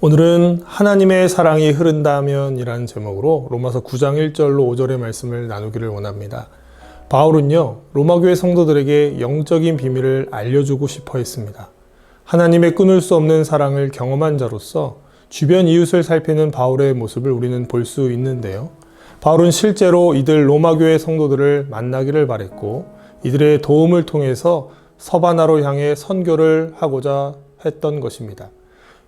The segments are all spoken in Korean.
오늘은 하나님의 사랑이 흐른다면 이라는 제목으로 로마서 9장 1절로 5절의 말씀을 나누기를 원합니다. 바울은요, 로마교회 성도들에게 영적인 비밀을 알려주고 싶어 했습니다. 하나님의 끊을 수 없는 사랑을 경험한 자로서 주변 이웃을 살피는 바울의 모습을 우리는 볼 수 있는데요. 바울은 실제로 이들 로마교회 성도들을 만나기를 바랬고 이들의 도움을 통해서 서바나로 향해 선교를 하고자 했던 것입니다.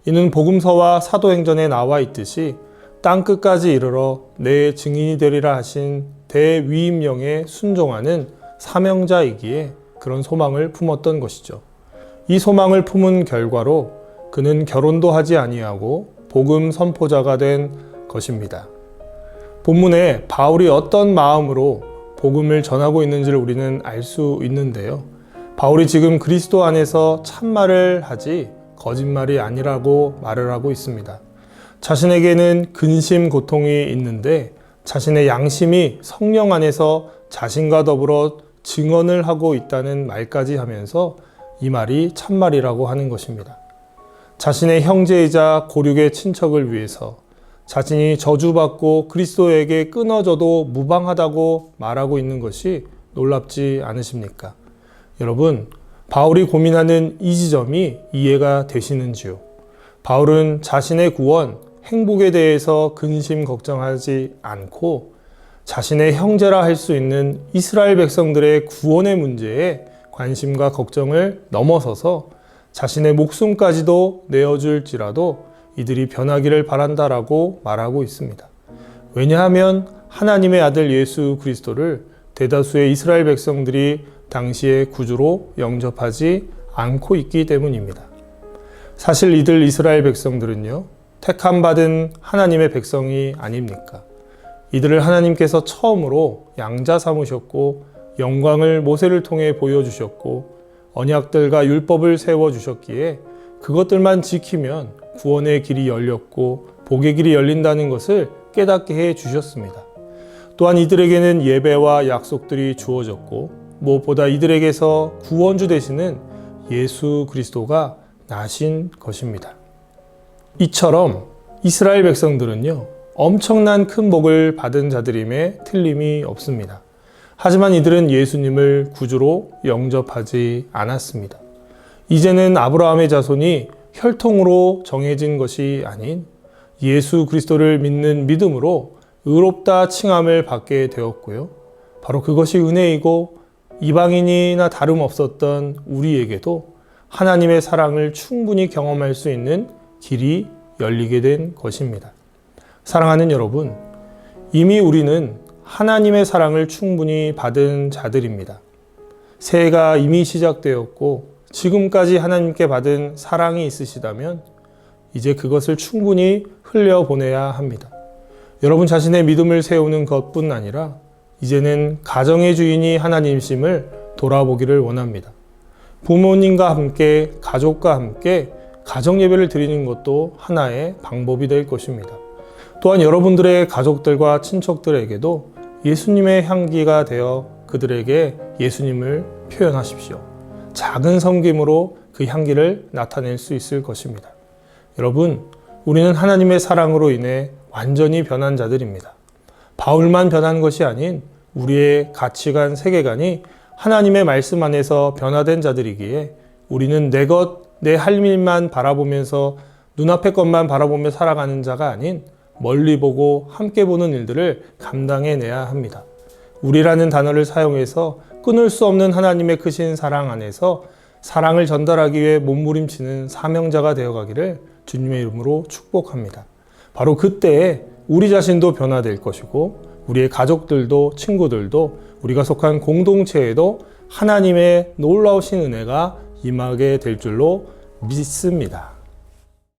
이는 복음서와 사도행전에 나와 있듯이 땅끝까지 이르러 내 증인이 되리라 하신 대위임령에 순종하는 사명자이기에 그런 소망을 품었던 것이죠. 이 소망을 품은 결과로 그는 결혼도 하지 아니하고 복음 선포자가 된 것입니다. 본문에 바울이 어떤 마음으로 복음을 전하고 있는지를 우리는 알 수 있는데요. 바울이 지금 그리스도 안에서 참말을 하지 거짓말이 아니라고 말을 하고 있습니다. 자신에게는 근심 고통이 있는데 자신의 양심이 성령 안에서 자신과 더불어 증언을 하고 있다는 말까지 하면서 이 말이 참말이라고 하는 것입니다. 자신의 형제이자 고륙의 친척을 위해서 자신이 저주받고 그리스도에게 끊어져도 무방하다고 말하고 있는 것이 놀랍지 않으십니까? 여러분, 바울이 고민하는 이 지점이 이해가 되시는지요? 바울은 자신의 구원, 행복에 대해서 근심 걱정하지 않고 자신의 형제라 할 수 있는 이스라엘 백성들의 구원의 문제에 관심과 걱정을 넘어서서 자신의 목숨까지도 내어줄지라도 이들이 변하기를 바란다라고 말하고 있습니다. 왜냐하면 하나님의 아들 예수 그리스도를 대다수의 이스라엘 백성들이 당시의 구주로 영접하지 않고 있기 때문입니다. 사실 이들 이스라엘 백성들은요, 택함받은 하나님의 백성이 아닙니까? 이들을 하나님께서 처음으로 양자 삼으셨고 영광을 모세를 통해 보여주셨고 언약들과 율법을 세워주셨기에 그것들만 지키면 구원의 길이 열렸고 복의 길이 열린다는 것을 깨닫게 해주셨습니다. 또한 이들에게는 예배와 약속들이 주어졌고 무엇보다 이들에게서 구원주 되시는 예수 그리스도가 나신 것입니다. 이처럼 이스라엘 백성들은요, 엄청난 큰 복을 받은 자들임에 틀림이 없습니다. 하지만 이들은 예수님을 구주로 영접하지 않았습니다. 이제는 아브라함의 자손이 혈통으로 정해진 것이 아닌 예수 그리스도를 믿는 믿음으로 의롭다 칭함을 받게 되었고요. 바로 그것이 은혜이고 이방인이나 다름없었던 우리에게도 하나님의 사랑을 충분히 경험할 수 있는 길이 열리게 된 것입니다. 사랑하는 여러분, 이미 우리는 하나님의 사랑을 충분히 받은 자들입니다. 새해가 이미 시작되었고 지금까지 하나님께 받은 사랑이 있으시다면 이제 그것을 충분히 흘려보내야 합니다. 여러분 자신의 믿음을 세우는 것뿐 아니라 이제는 가정의 주인이 하나님이심을 돌아보기를 원합니다. 부모님과 함께, 가족과 함께 가정 예배를 드리는 것도 하나의 방법이 될 것입니다. 또한 여러분들의 가족들과 친척들에게도 예수님의 향기가 되어 그들에게 예수님을 표현하십시오. 작은 섬김으로 그 향기를 나타낼 수 있을 것입니다. 여러분, 우리는 하나님의 사랑으로 인해 완전히 변한 자들입니다. 바울만 변한 것이 아닌 우리의 가치관, 세계관이 하나님의 말씀 안에서 변화된 자들이기에 우리는 내 것, 내 할 일만 바라보면서 눈앞의 것만 바라보며 살아가는 자가 아닌 멀리 보고 함께 보는 일들을 감당해내야 합니다. 우리라는 단어를 사용해서 끊을 수 없는 하나님의 크신 사랑 안에서 사랑을 전달하기 위해 몸부림치는 사명자가 되어가기를 주님의 이름으로 축복합니다. 바로 그때에 우리 자신도 변화될 것이고 우리의 가족들도 친구들도 우리가 속한 공동체에도 하나님의 놀라우신 은혜가 임하게 될 줄로 믿습니다.